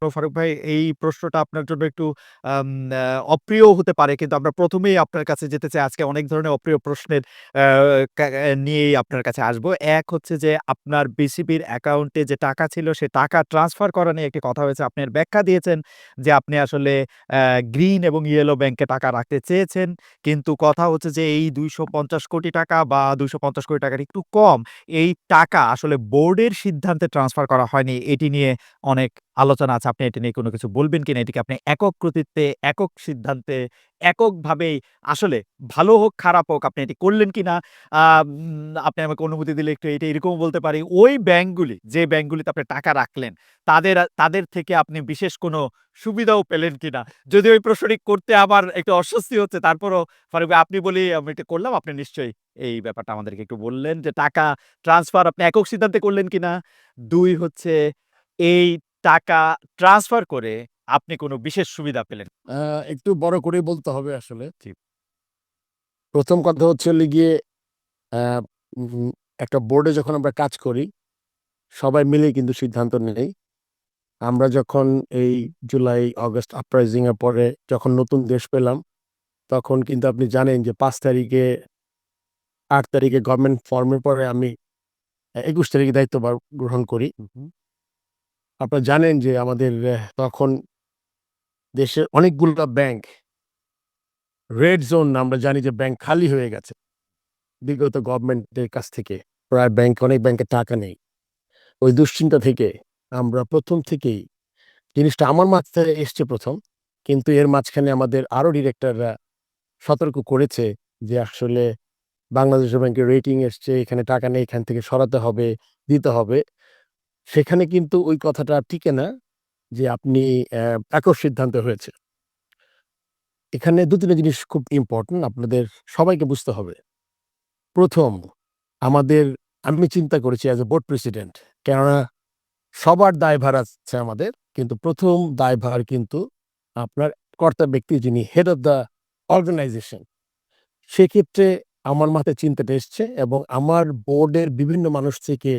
ফারুক ভাই, এই প্রশ্নটা আপনার জন্য একটু আম আ অপ্রিয় হতে পারে। কিন্তু আমরা ১ম এই আপনার কাছে যেতে চাই। আজকে অনেক ধরনের অপ্রিয় প্রশ্নের আ কা নিয়েই আপনার কাছে আসবো। এক হচ্ছে যে আপনার বিসিবির অ্যাকাউন্টে যে টাকা ছিল, সে টাকা ট্রান্সফার করা নিয়ে একটি কথা হয়েছে। আপনি এর ব্যাখ্যা দিয়েছেন যে আপনি আসলে গ্রিন এবং ইয়েলো ব্যাংকে টাকা রাখতে চেয়েছেন। কিন্তু কথা হচ্ছে যে এই ৳২৫০ কোটি বা ৳২৫০ কোটি টাকার একটু কম, এই টাকা আসলে বোর্ডের সিদ্ধান্তে ট্রান্সফার করা হয়নি। এটি নিয়ে অনেক আলোচনা আছে। আপনি এটা নিয়ে কোনো কিছু বলবেন কিনা? এটিকে আপনি একক কৃতিত্বে, একক সিদ্ধান্তে, এককভাবেই আসলে ভালো হোক, খারাপ হোক আপনি এটি করলেন কিনা? আপনি আমাকে অনুমতি দিলে একটু এটা এরকমও বলতে পারি, ওই ব্যাংকগুলি, যে ব্যাংকগুলিতে আপনি টাকা রাখলেন, তাদের থেকে আপনি বিশেষ কোনো সুবিধাও পেলেন কিনা? যদিও এই প্রশ্নটি করতে আমার একটু অস্বস্তি হচ্ছে, তারপরও ফারুক ভাই আপনি বলেই আমি এটা করলাম। আপনি নিশ্চয়ই এই ব্যাপারটা আমাদেরকে একটু বললেন যে টাকা ট্রান্সফার আপনি একক সিদ্ধান্তে করলেন কিনা? ২ হচ্ছে এই টাকা ট্রান্সফার করে আপনি কোনো বিশেষ সুবিধা পেলেন। আ একটু বড় করেই বলতে হবে আসলে। জি। ১ম কথা হচ্ছে হলো গিয়ে আ উম একটা বোর্ডে যখন আমরা কাজ করি, সবাই মিলেই কিন্তু সিদ্ধান্ত নেই। আমরা যখন এই জুলাই, অগাস্ট আপরাইজিং এর পরে যখন নতুন দেশ পেলাম, তখন কিন্তু আপনি জানেন যে ৫ তারিখে ৮ তারিখে গভর্নমেন্ট ফর্মের পরে আমি ২১ তারিখে দায়িত্বভার গ্রহণ করি। হু, হু। আপনারা জানেন যে আমাদের তখন দেশের অনেকগুলা ব্যাংক রেড জোন, আমরা জানি যে ব্যাংক খালি হয়ে গেছে বিগত গভর্নমেন্টের কাছ থেকে। প্রায় অনেক ব্যাংকে টাকা নেই। ওই দুশ্চিন্তা থেকে আমরা ১ম থেকেই জিনিসটা আমার মাথায় এসছে ১ম, কিন্তু এর মাঝখানে আমাদের আরো ডিরেক্টররা সতর্ক করেছে যে আসলে বাংলাদেশ ব্যাংকের রেটিং এসছে, এখানে টাকা নেই, এখান থেকে সরাতে হবে, দিতে হবে। সেখানে কিন্তু ওই কথাটা আর টিকে না যে আপনি একক সিদ্ধান্ত হয়েছে। এখানে ২-৩ টা জিনিস খুব ইম্পোর্টেন্ট আপনাদের সবাইকে বুঝতে হবে। ১ম আমাদের আমি চিন্তা করেছি অ্যাজ এ বোর্ড প্রেসিডেন্ট, কেননা সবার দায়ভার আছে আমাদের। কিন্তু ১ম দায়ভার কিন্তু আপনার কর্তা ব্যক্তি, যিনি হেড অফ দ্য অর্গানাইজেশন। সেক্ষেত্রে আমার মাথায় চিন্তাটা এসছে এবং আমার বোর্ডের বিভিন্ন মানুষ থেকে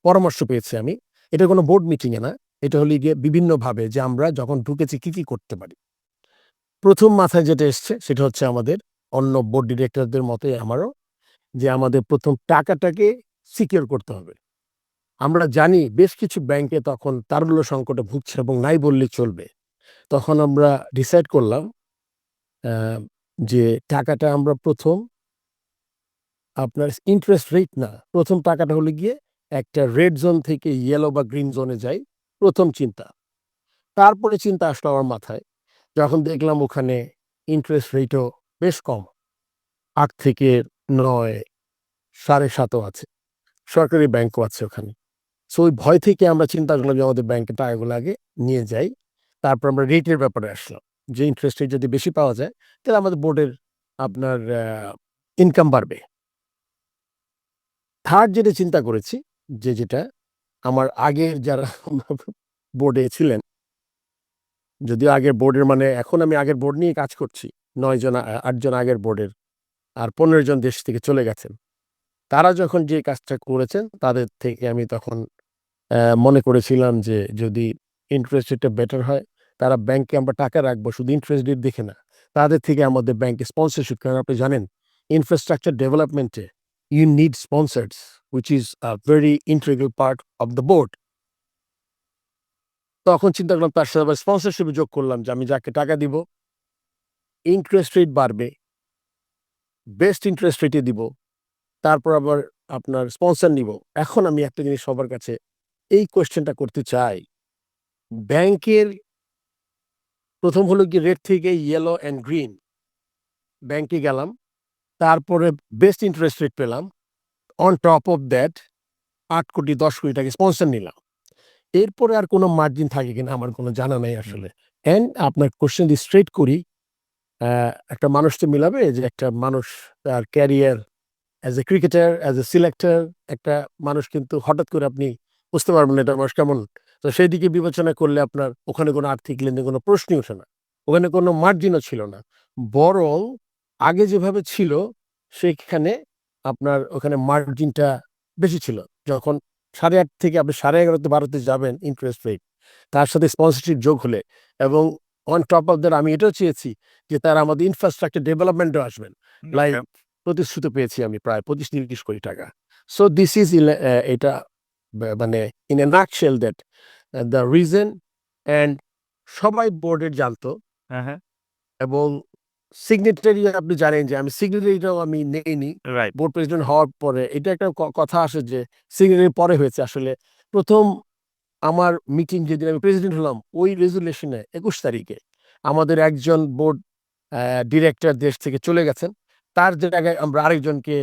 পরামর্শ পেয়েছি আমি। এটা কোনো বোর্ড মিটিং এ না। এটা হলো গিয়ে বিভিন্নভাবে যে আমরা যখন ঢুকেছি কি করতে পারি। ১ম মাথায় যেটা এসছে সেটা হচ্ছে আমাদের অন্য বোর্ড ডিরেক্টরদের মতোই আমারও, যে আমাদের ১ম টাকাটাকে সিকিউর করতে হবে। আমরা জানি বেশ কিছু ব্যাংকে তখন তারল্য সংকটে ভুগছে এবং নাই বললেই চলবে। তখন আমরা ডিসাইড করলাম আ যে টাকাটা আমরা ১ম আপনার ইন্টারেস্ট রেট না, ১ম টাকাটা হলো গিয়ে একটা রেড জোন থেকে ইয়েলো বা গ্রিন জোনে যাই, ১ম চিন্তা। তারপরে চিন্তা আসলো আমার মাথায়, যখন দেখলাম ওখানে ইন্টারেস্ট রেটও বেশ কম। ৮ থেকে ৯, ৭.৫ ও আছে। সরকারি ব্যাংকও আছে ওখানে। সো ওই ভয় থেকে আমরা চিন্তা করলাম যে আমাদের ব্যাংকের টাকাগুলো আগে নিয়ে যাই। তারপর আমরা রেটের ব্যাপারে আসলাম। যে ইন্টারেস্ট রেট যদি বেশি পাওয়া যায়, তাহলে আমাদের বোর্ডের আপনার ইনকাম বাড়বে। 3rd যেটা চিন্তা করেছি, যেটা আমার আগের যারা বোর্ডে ছিলেন, যদিও আগের বোর্ডের মানে এখন আমি আগের বোর্ড নিয়ে কাজ করছি। ৯ জন ৮ জন আগের বোর্ডের আর ১৫ জন দেশ থেকে চলে গেছেন। তারা যখন যে কাজটা করেছেন, তাদের থেকে আমি তখন মনে করেছিলাম যে যদি ইন্টারেস্ট রেটটা বেটার হয়, তারা ব্যাংকে আমরা টাকা রাখবো শুধু ইন্টারেস্ট রেট দেখে না। তাদের থেকে আমাদের ব্যাংকে স্পন্সরশিপ, কারণ আপনি জানেন infrastructure ডেভেলপমেন্টে you need sponsors, which is a very integral part of the board. তখন চিন্তা করলাম তার সাথে আবার স্পন্সরশিপ যোগ করলাম যে আমি যাকে টাকা দিব, ইন্টারেস্ট রেট বাড়বে, বেস্ট ইন্টারেস্ট রেটে দিব। তারপর আবার আপনার স্পন্সর নিব। এখন আমি একটা জিনিস সবার কাছে এই কোয়েশ্চেনটা করতে চাই। ব্যাংকের ১ম হলো গিয়ে রেড থেকে ইয়েলো অ্যান্ড গ্রিন। ব্যাংকে গেলাম। তারপরে বেস্ট ইন্টারেস্ট রেট পেলাম। অন টপ অফ দ্যাট ৮ কোটি ১০ কোটি টাকা স্পন্সর নিলাম। এরপরে আর কোনো মার্জিন থাকে কিনা আমার কোনো জানা নাই হুম। আসলে। অ্যান্ড আপনার কোয়েশ্চেন যদি স্ট্রেইট করি, একটা মানুষ তো মিলাবে যে একটা মানুষ তার career as a cricketer, as a selector, একটা মানুষ কিন্তু হঠাৎ করে আপনি বুঝতে পারবেন না এটা মানুষ কেমন। তো সেই দিকে বিবেচনা করলে আপনার ওখানে কোনো আর্থিক লেনদেন কোনো প্রশ্নই ওঠে না। ওখানে কোনো মার্জিনও ছিল না। বরং আগে যেভাবে ছিল সেইখানে আপনার ওখানে মার্জিনটা বেশি ছিল। যখন ৮.৫ থেকে আপনি ১১.৫ তে ১২ তে যাবেন ইন্টারেস্ট রেট, তার সাথে স্পন্সরশিপ যোগ হলে এবং অন টপ অফ দ্যাট আমি এটাও চেয়েছি যে তারা আমাদের ইনফ্রাস্ট্রাকচার ডেভেলপমেন্টও আসবেন। Like okay. প্রতিশ্রুতি পেয়েছি আমি প্রায় 25-30 কোটি টাকা। সো দিস ইজ এটা মানে in a nutshell that the reason and সবাই বোর্ডের জানতো হ্যাঁ, হ্যাঁ। এবং সিগনেটারি আপনি জানেন যে আমি সিগনেটারিটাও আমি নেইনি। রাইট। বোর্ড প্রেসিডেন্ট হওয়ার পরে এটা একটা কথা আসে যে সিগনেটারি পরে হয়েছে আসলে। ১ম আমার মিটিং যেদিন আমি প্রেসিডেন্ট হলাম ওই রেজুলেশনে ২১ তারিখে আমাদের একজন বোর্ড ডিরেক্টর দেশ থেকে চলে গেছেন। তার জায়গায় আমরা আরেকজনকে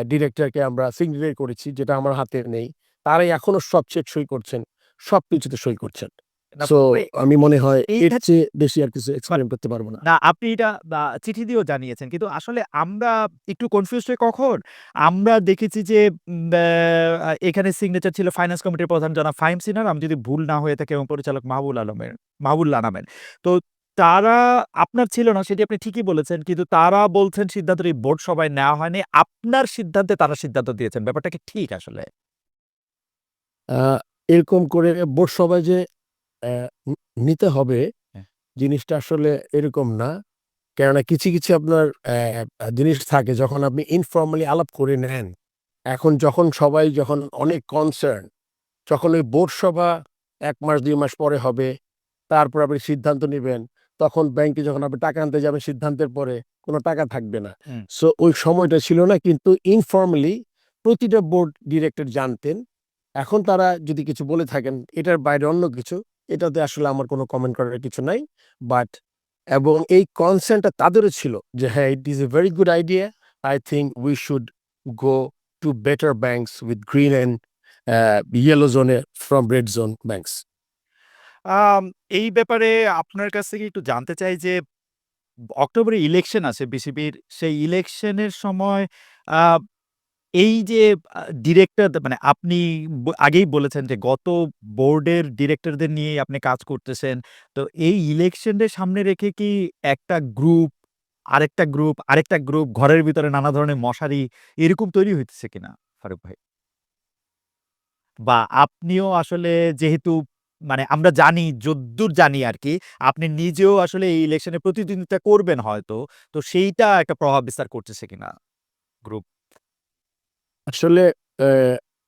ডিরেক্টরকে আমরা সিগনেটারি করেছি যেটা আমার হাতে নেই। তারাই এখনো সব চেক সই করছেন, সবকিছুতে সই করছেন। না সো আমি মনে হয় এই এর ক্ষেত্রে চেয়ে বেশি আর কিছু এক্সপ্লেইন করতে পারব না। না, আপনি এটা চিঠি দিয়েও জানিয়েছেন। কিন্তু আসলে আমরা একটু কনফিউজড হই কখন? আমরা দেখেছি যে এখানে সিগনেচার ছিল ফাইন্যান্স কমিটির প্রধান জনাব ফাহিম সিনহার, আমি যদি ভুল না হয়ে থাকি, এবং পরিচালক মাহবুবুল্লাহ নামের। তো তারা আপনার ছিল না সেটি আপনি ঠিকই বলেছেন। কিন্তু তারা বলছেন সিদ্ধান্তটি বোর্ড সভায় নেওয়া হয়নি। আপনার সিদ্ধান্তে তারা সিদ্ধান্ত দিয়েছেন। ব্যাপারটা কি ঠিক আসলে? আ এরকম করে বোর্ড সভায় যে অ্যা নি নিতে হবে হ্যাঁ। জিনিসটা আসলে এরকম না। কেননা কিছু আপনার জিনিস থাকে যখন আপনি ইনফর্মালি আলাপ করে নেন। এখন যখন অনেক কনসার্ন যখন ওই বোর্ড সভা ১ মাস ২ মাস পরে হবে, তারপর আপনি সিদ্ধান্ত নিবেন। তখন ব্যাংকে যখন আপনি টাকা আনতে যাবেন সিদ্ধান্তের পরে কোন টাকা থাকবে না। হুম। সো ওই সময়টা ছিল না কিন্তু ইনফর্মালি প্রতিটা বোর্ড ডিরেক্টর জানতেন। এখন তারা যদি কিছু বলে থাকেন এটার বাইরে অন্য কিছু, এটাতে আসলে আমার কোনো কমেন্ট করার কিছু নাই। বাট এবং এই কনসার্নটা তাদেরও ছিল যে হ্যাঁ, it is a very good idea. I think we should go to better banks with green and yellow জোনে from red zone banks. Um এই ব্যাপারে আপনার কাছ থেকে একটু জানতে চাই যে অক্টোবরে ইলেকশন আছে বিসিবির। সেই ইলেকশনের সময় আ এই যে ডিরেক্টর মানে আপনি আগেই বলেছেন যে গত বোর্ডের ডিরেক্টরদের নিয়েই আপনি কাজ করতেছেন। তো এই ইলেকশনদের সামনে রেখে কি একটা গ্রুপ, আরেকটা গ্রুপ ঘরের ভিতরে নানা ধরনের মশারি এরকম তৈরি হইতেছে কিনা ফারুক ভাই? বা আপনিও আসলে যেহেতু মানে আমরা জানি, যদ্দূর জানি আরকি, আপনি নিজেও আসলে এই ইলেকশনে প্রতিদ্বন্দ্বিতা করবেন হয়তো। তো সেইটা একটা প্রভাব বিস্তার করতেছে কিনা গ্রুপ? আসলে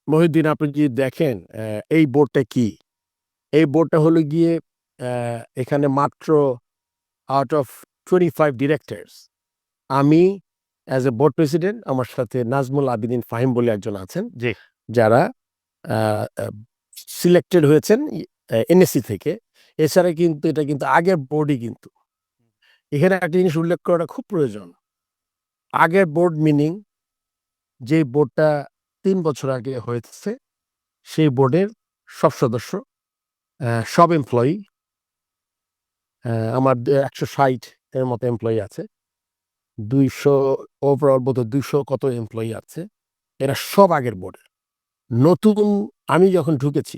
মহিউদ্দিন আপনি যদি দেখেন এই বোর্ডটা কি? এই বোর্ডটা হলো গিয়ে এখানে মাত্র আউট অফ 25 ডিরেক্টরস আমি অ্যাজ এ বোর্ড প্রেসিডেন্ট আমার সাথে নাজমুল আবেদীন ফাহিম বলে একজন আছেন। জি। যারা আ আ সিলেক্টেড হয়েছেন এনএসসি থেকে। এছাড়া কিন্তু এটা কিন্তু আগের বোর্ডই কিন্তু। এখানে একটা জিনিস উল্লেখ করাটা খুব প্রয়োজন। আগের বোর্ড মিনিং যে বোর্ডটা ৩ বছর আগে হয়েছে, সেই বোর্ডের সব সদস্য, সব এমপ্লয়ি আমার ১৬০ এর মতো এমপ্লয়ি আছে। ২০০ ওভারঅল বোধহয় ২০০ কত এমপ্লয়ি আছে। এরা সব আগের বোর্ডের। নতুন আমি যখন ঢুকেছি,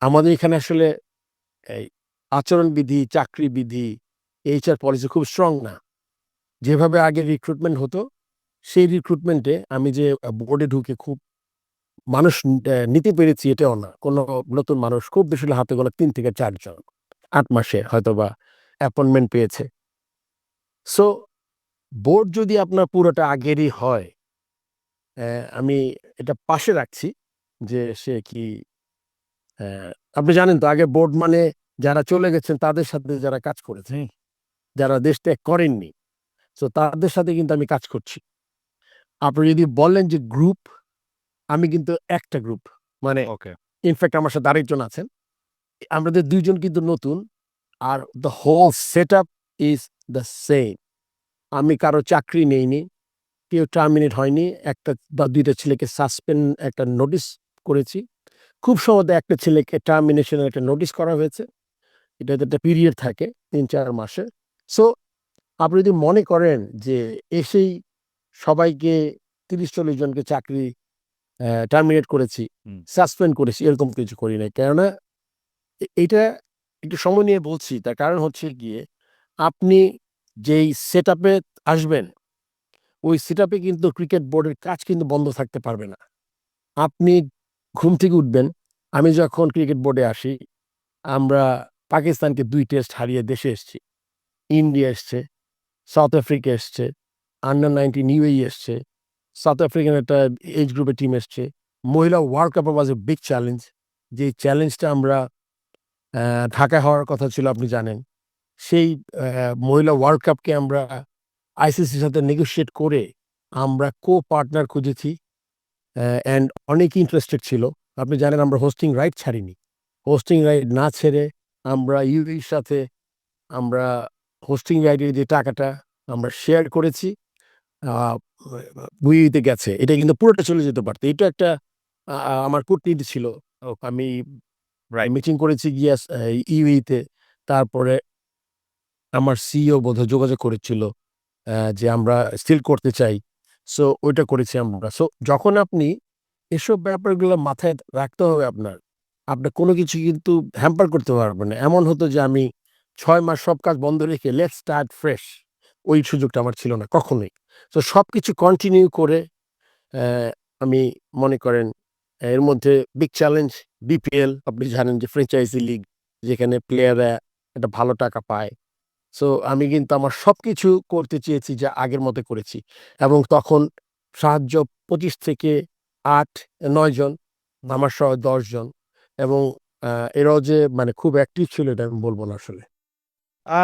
আমাদের এখানে আসলে এই আচরণবিধি, চাকরিবিধি, এইচআর পলিসি খুব স্ট্রং না। যেভাবে আগে রিক্রুটমেন্ট হতো, সেই রিক্রুটমেন্টে আমি যে বোর্ডে ঢুকে খুব মানুষ নিতে পেরেছি এটাও না। কোন নতুন মানুষ খুব বেশি হলে হাতে গোনা ৩ থেকে ৪ জন। ৮ মাসে হয়তোবা অ্যাপয়েন্টমেন্ট পেয়েছে। সো বোর্ড যদি আপনার পুরোটা আগেরই হয়, আমি এটা পাশে রাখছি যে সে কি আপনি জানেন তো আগে বোর্ড মানে যারা চলে গেছেন তাদের সাথে যারা কাজ করেছে, যারা দেশ ত্যাগ করেননি। সো তাদের সাথে কিন্তু আমি কাজ করছি। আপনি যদি বলেন যে গ্রুপ, আমি কিন্তু একটা গ্রুপ। মানে ওকে। ইনফেক্ট আমার সাথে আরেকজন আছেন। আমাদের ২ জন কিন্তু নতুন। আর the whole setup is the same. আমি কারো চাকরি নেইনি। কেউ টার্মিনেট হয়নি। ১ টা বা ২ টা ছেলেকে সাসপেন্ড একটা নোটিস করেছি। খুব সম্ভবত একটা ছেলেকে টার্মিনেশন এর একটা নোটিস করা হয়েছে। এটাতে একটা পিরিয়ড থাকে ৩-৪ মাসের। সো আপনি যদি মনে করেন যে এসেই সবাইকে ৩০-৪০ জনকে চাকরি টার্মিনেট করেছি, হুম। সাসপেন্ড করেছি এরকম কিছু করি নাই। কেননা এইটা একটু সময় নিয়ে বলছি। তার কারণ হচ্ছে গিয়ে আপনি যেই সেটআপ এ আসবেন, ওই সেটআপ এ কিন্তু ক্রিকেট বোর্ডের কাজ কিন্তু বন্ধ থাকতে পারবে না। আপনি ঘুম থেকে উঠবেন, আমি যখন ক্রিকেট বোর্ডে আসি, আমরা পাকিস্তানকে ২ টেস্ট হারিয়ে দেশে এসেছি। ইন্ডিয়া এসছে, সাউথ আফ্রিকা এসছে, আন্ডার-19 UAE এসছে, সাউথ আফ্রিকান একটা এজ গ্রুপের টিম এসছে। মহিলা world cup was a big challenge. যেই চ্যালেঞ্জটা আমরা ঢাকায় হওয়ার কথা ছিল আপনি জানেন। সেই মহিলা ওয়ার্ল্ড কাপকে আমরা আইসিসির সাথে নেগোশিয়েট করে আমরা পার্টনার খুঁজেছি অ্যান্ড অনেকেই ইন্টারেস্টেড ছিল। আপনি জানেন আমরা হোস্টিং রাইট ছাড়িনি। হোস্টিং রাইট না ছেড়ে আমরা ইউএইর সাথে আমরা হোস্টিং রাইটের যে টাকাটা আমরা শেয়ার করেছি। আ বুয়েটে গেছে। এটা কিন্তু পুরোটা চলে যেতে পারত। এটা একটা আমার কূটনীতি ছিল। আমি রাইট। মিটিং করেছি গিয়ে ইউএইতে। তারপরে আমার সিইও বোধহয় যোগাযোগ করেছিল যে আমরা স্টিল করতে চাই। সো ওইটা করেছি আমরা। সো যখন আপনি এসব ব্যাপারগুলো মাথায় রাখতে হবে আপনার। আপনার কোনো কিছু কিন্তু হ্যাম্পার করতে পারবেন না। এমন হতো যে আমি ৬ মাস সব কাজ বন্ধ রেখে লেটস স্টার্ট ফ্রেশ। ওই সুযোগটা আমার ছিল না কখনোই। সো সবকিছু কন্টিনিউ করে অ্যা আমি মনে করেন এর মধ্যে বিগ চ্যালেঞ্জ বিপিএল আপনি জানেন যে ফ্র্যাঞ্চাইজি লিগ যেখানে প্লেয়াররা একটা ভালো টাকা পায়। সো আমি কিন্তু আমার সবকিছু করতে চেয়েছি যা আগের মতো করেছি এবং তখন সাহায্য ২৫ থেকে ৮-৯ জন, আমার সহ ১০ জন এবং এরাও যে মানে খুব অ্যাক্টিভ ছিল এটা আমি বলব না আসলে। আ